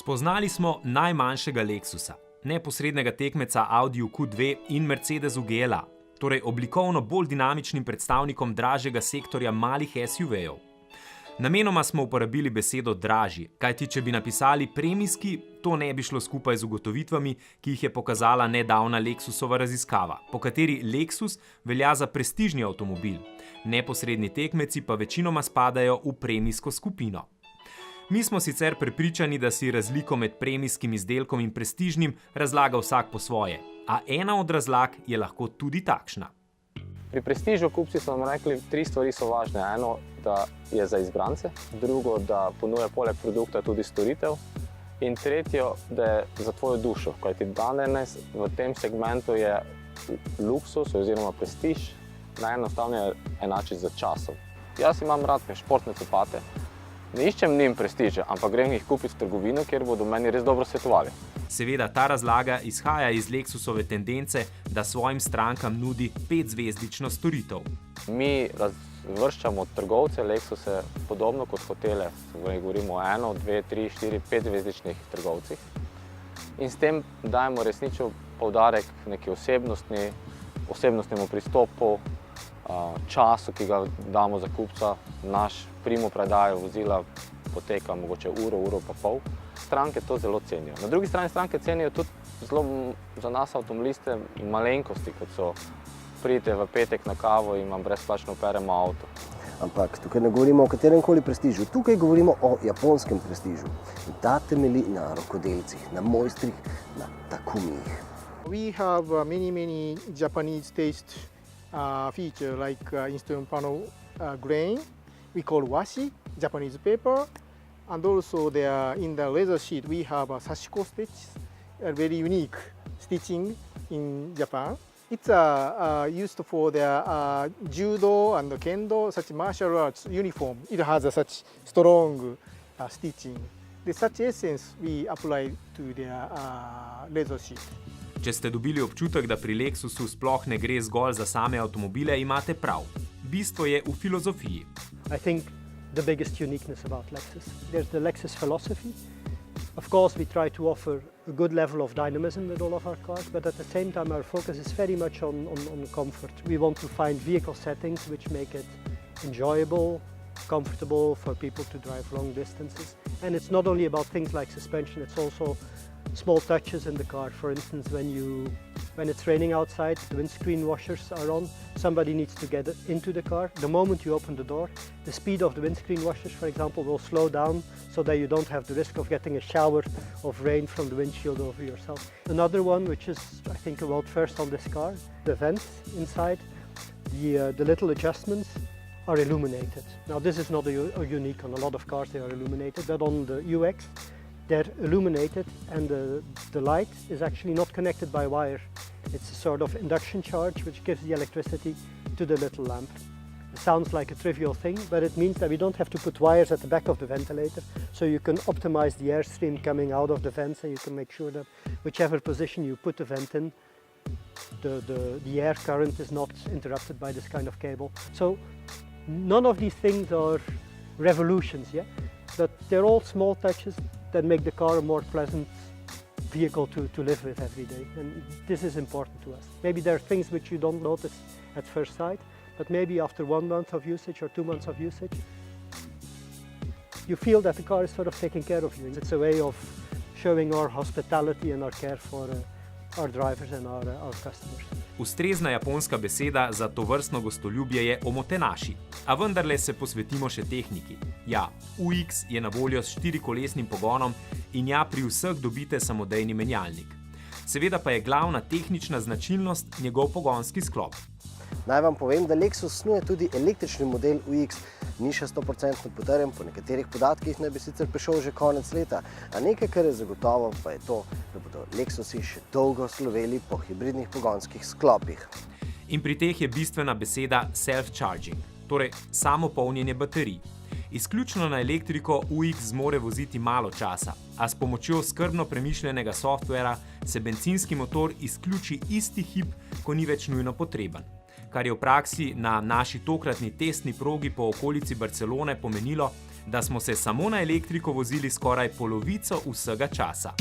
Spoznali smo najmanjšega Lexusa, neposrednega tekmeca Audiju Q2 in Mercedesu GLA, torej oblikovno bolj dinamičnim predstavnikom dražjega sektorja malih SUV-jev. Namenoma smo uporabili besedo dražji, kajti če bi napisali premijski, to ne bi šlo skupaj z ugotovitvami, ki jih je pokazala nedavna Lexusova raziskava, po kateri Lexus velja za prestižni avtomobil, neposredni tekmeci pa večinoma spadajo v premijsko skupino. Mi smo sicer prepričani, da si razliko med premijskim izdelkom in prestižnim razlaga vsak po svoje, a ena od razlag je lahko tudi takšna. Pri prestižu kupci so nam rekli, 3 stvari so važne. Eno, da je za izbrance, drugo, da ponuja poleg produkta tudi storitev in tretjo, da je za tvojo dušo, kajti danes v tem segmentu je luksus oziroma prestiž najenostavneje enači z časom. Jaz imam rad športne copate, ne iščem njim prestiže, ampak grem jih kupiti v trgovino, kjer bodo meni res dobro svetovali. Seveda, ta razlaga izhaja iz Lexusove tendence, da svojim strankam nudi 5-zvezdično storitev. Mi razvrščamo trgovce Lexuse podobno kot hotele, govorimo o 1, 2, 3, 4, 5-zvezdičnih trgovcih. In s tem dajemo resnično poudarek neki osebnostnemu pristopu, času, ki ga damo za kupca. Naš primopredaja vozila poteka mogoče uro pa pol. Stranke to zelo cenijo. Na drugi strani stranke cenijo tudi zelo za nas avtomobiliste malenkosti, kot so pridite v petek na kavo in vam brezplačno operemo avto. Ampak tukaj ne govorimo o kateremkoli prestižu, tukaj govorimo o japonskem prestižu. In ta temelji na rokodelcih, na mojstrih, na takumijih. We have many Japanese taste feature like instrument panel grain. We call washi, Japanese paper. And also there in the leather sheet we have a sashiko stitch, a very unique stitching in Japan. It's used for the judo and kendo, such martial arts uniform. It has such strong stitching. The such essence we apply to the leather sheet. Če ste dobili občutek, da pri Lexusu sploh ne gre zgolj za same avtomobile, imate prav. Bistvo je v filozofiji. I think the biggest uniqueness about Lexus. There's the Lexus philosophy. Of course, we try to offer a good level of dynamism with all of our cars, but at the same time our focus is very much on comfort. We want to find vehicle settings which make it enjoyable, comfortable for people to drive long distances. And it's not only about things like suspension, it's also small touches in the car. For instance, when it's raining outside, the windscreen washers are on, somebody needs to get into the car. The moment you open the door, the speed of the windscreen washers, for example, will slow down so that you don't have the risk of getting a shower of rain from the windshield over yourself. Another one, which is, I think, a world first on this car, the vents inside, the little adjustments are illuminated. Now, this is not unique. On a lot of cars they are illuminated, but on the UX, they're illuminated and the light is actually not connected by wire. It's a sort of induction charge which gives the electricity to the little lamp. It sounds like a trivial thing, but it means that we don't have to put wires at the back of the ventilator, so you can optimize the airstream coming out of the vents and you can make sure that whichever position you put the vent in, the air current is not interrupted by this kind of cable. So none of these things are revolutions, yeah? But they're all small touches that make the car a more pleasant vehicle to live with every day. And this is important to us. Maybe there are things which you don't notice at first sight, but maybe after 1 month of usage or 2 months of usage, you feel that the car is sort of taking care of you. It's a way of showing our hospitality and our care for our drivers and our customers. Ustrezna japonska beseda za tovrstno gostoljubje je omotenaši, a vendarle se posvetimo še tehniki. Ja, UX je na voljo s 4-kolesnim pogonom in ja, pri vseh dobite samodejni menjalnik. Seveda pa je glavna tehnična značilnost njegov pogonski sklop. Naj vam povem, da Lexus snuje tudi električni model UX, ni še 100% potrjen, po nekaterih podatkih naj bi sicer prišel že konec leta, a nekaj, kar je zagotovo, pa je to, da bodo Lexusi še dolgo sloveli po hibridnih pogonskih sklopih. In pri teh je bistvena beseda self-charging, torej samopolnjenje baterij. Izključno na elektriko UX zmore voziti malo časa, a s pomočjo skrbno premišljenega softvera se bencinski motor izključi isti hip, ko ni več nujno potreben. Kar je v praksi na naši tokratni testni progi po okolici Barcelone pomenilo, da smo se samo na elektriko vozili skoraj polovico vsega časa.